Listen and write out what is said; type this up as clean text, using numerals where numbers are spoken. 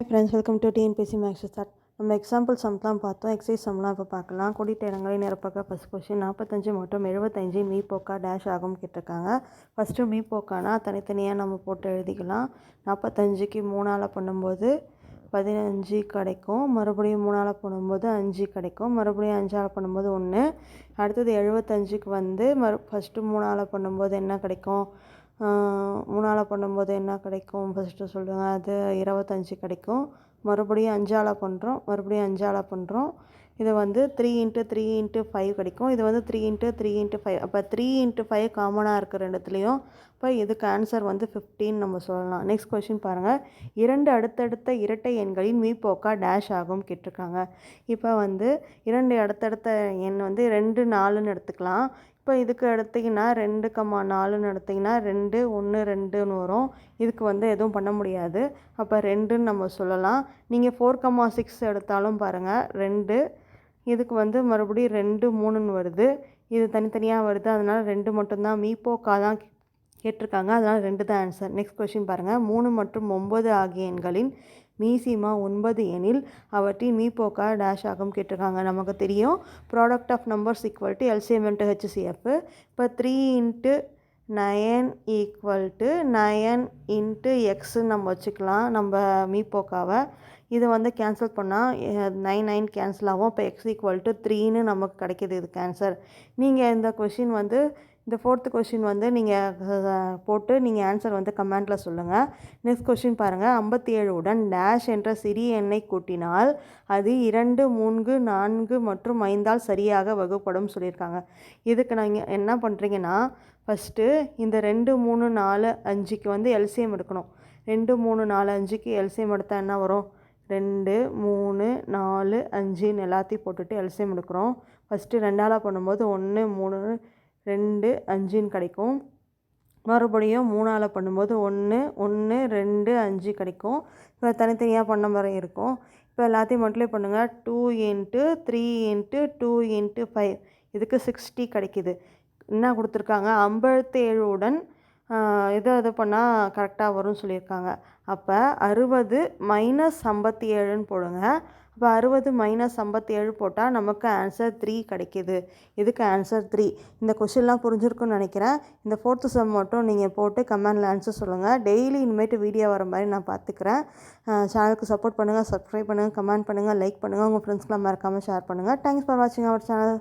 Hi friends, welcome to TNPC Max Start. நம்ம example சம்லாம் பார்த்தோம். Exercise சம்லாம் இப்போ பார்க்கலாம். குறித்த இடங்களை நிரப்பக்க ஃபஸ்ட் கொஸ்டின் 45 மற்றும் 75 மீப்போக்கா டேஷ் ஆகும் கேட்டிருக்காங்க. ஃபஸ்ட்டு மீப்போக்கானா தனித்தனியாக நம்ம போட்டு எழுதிக்கலாம். 45க்கு 3ஆல் பண்ணும்போது 15 கிடைக்கும். மறுபடியும் 3ஆல் பண்ணும்போது 5 கிடைக்கும். மறுபடியும் 5ஆல் பண்ணும்போது 1. அடுத்தது 75க்கு வந்து ஃபஸ்ட்டு 3ஆல் பண்ணும்போது என்ன கிடைக்கும்? 3ஆல் பண்ணும்போது என்ன கிடைக்கும் ஃபஸ்ட்டு சொல்லுங்கள். அது 25 கிடைக்கும். மறுபடியும் 5ஆல் பண்ணுறோம். மறுபடியும் 5ஆல் பண்ணுறோம். இது வந்து 3 × 3 × 5 கிடைக்கும். இது வந்து 3 × 3 × 5. அப்போ 3 × 5 காமனாக இருக்குது ரெண்டுத்துலேயும். இப்போ இதுக்கு ஆன்சர் வந்து 15 நம்ம சொல்லலாம். நெக்ஸ்ட் கொஷின் பாருங்கள். 2 அடுத்தடுத்த இரட்டை எண்களின் மீப்போக்கா டேஷ் ஆகும் கேட்டிருக்காங்க. இப்போ வந்து 2 அடுத்தடுத்த எண் வந்து 2 4ன்னு எடுத்துக்கலாம். இப்போ இதுக்கு எடுத்திங்கன்னா 2,4ன்னு எடுத்திங்கன்னா 2 1 2ன்னு வரும். இதுக்கு வந்து எதுவும் பண்ண முடியாது. அப்போ 2ன்னு நம்ம சொல்லலாம். நீங்கள் 4,6 எடுத்தாலும் பாருங்கள் 2. இதுக்கு வந்து மறுபடியும் 2 3ன்னு வருது. இது தனித்தனியாக வருது. அதனால் 2 மட்டும்தான் மீப்போக்கா தான் கேட்டிருக்காங்க. அதனால் 2 தான் ஆன்சர். நெக்ஸ்ட் கொஷின் பாருங்கள். 3 மற்றும் 9 ஆகிய எண்களின் மீசிமா 9 எனில் அவற்றின் மீப்போக்கா டேஷ் ஆகும் கேட்டிருக்காங்க. நமக்கு தெரியும் product of numbers equal to LCM into HCF. இப்போ 3 × 9 = 9 × எக்ஸ்ன்னு நம்ம வச்சுக்கலாம் நம்ம மீப்போக்காவை. இது வந்து கேன்சல் பண்ணால் 9 9 கேன்சல் ஆகும். இப்போ x = 3ன்னு நமக்கு கிடைக்கிது இதுக்கு ஆன்சர். நீங்கள் இந்த கொஷின் வந்து இந்த 4th கொஷின் வந்து நீங்கள் போட்டு நீங்கள் ஆன்சர் வந்து கமெண்ட்டில் சொல்லுங்கள். நெக்ஸ்ட் கொஷின் பாருங்கள். 57 உடன் டேஷ் என்ற சிறிய எண்ணை கூட்டினால் அது 2 3 4 மற்றும் 5ஆல் சரியாக வகுப்படும் சொல்லியிருக்காங்க. இதுக்கு நீங்கள் என்ன பண்ணுறீங்கன்னா ஃபஸ்ட்டு இந்த 2 3 4 5க்கு வந்து எல்சிஎம் எடுக்கணும். 2 3 4 5க்கு எல்சிஎம் எடுத்தால் என்ன வரும்? 2 3 4 5ன்னு எல்லாத்தையும் போட்டுட்டு எல்சிஎம் எடுக்கிறோம். ஃபஸ்ட்டு 2ஆல் பண்ணும்போது 1 3 2 5ன்னு கிடைக்கும். மறுபடியும் 3ஆல் பண்ணும்போது 1 1 2 5 கிடைக்கும். இப்போ தனித்தனியாக பண்ண மாதிரி இருக்கும். இப்போ எல்லாத்தையும் மல்டிப்ளை பண்ணுங்கள். 2 × 3 × 2 × 5 இதுக்கு 60 கிடைக்கிது. என்ன கொடுத்துருக்காங்க? 57 உடன் இது பண்ணால் கரெக்டாக வரும்னு சொல்லியிருக்காங்க. அப்போ 60 - 57ன்னு போடுங்க. அப்போ 60 - 57 போட்டால் நமக்கு ஆன்சர் 3 கிடைக்கிது. இதுக்கு ஆன்சர் 3. இந்த கொஷின்லாம் புரிஞ்சிருக்குன்னு நினைக்கிறேன். இந்த 4th சம் மட்டும் நீங்கள் போட்டு கமெண்டில் ஆன்சர் சொல்லுங்கள். டெய்லி இனிமேட்டு வீடியோ வர மாதிரி நான் பார்த்துக்கிறேன். சேனலுக்கு சப்போர்ட் பண்ணுங்கள், சப்ஸ்கிரைப் பண்ணுங்கள், கமெண்ட் பண்ணுங்கள், லைக் பண்ணுங்கள். உங்கள் ஃப்ரெண்ட்ஸ்க்கெலாம் மறக்காமல் ஷேர் பண்ணுங்கள். தேங்க்ஸ் ஃபார் வாட்சிங் அவர் சேனல்.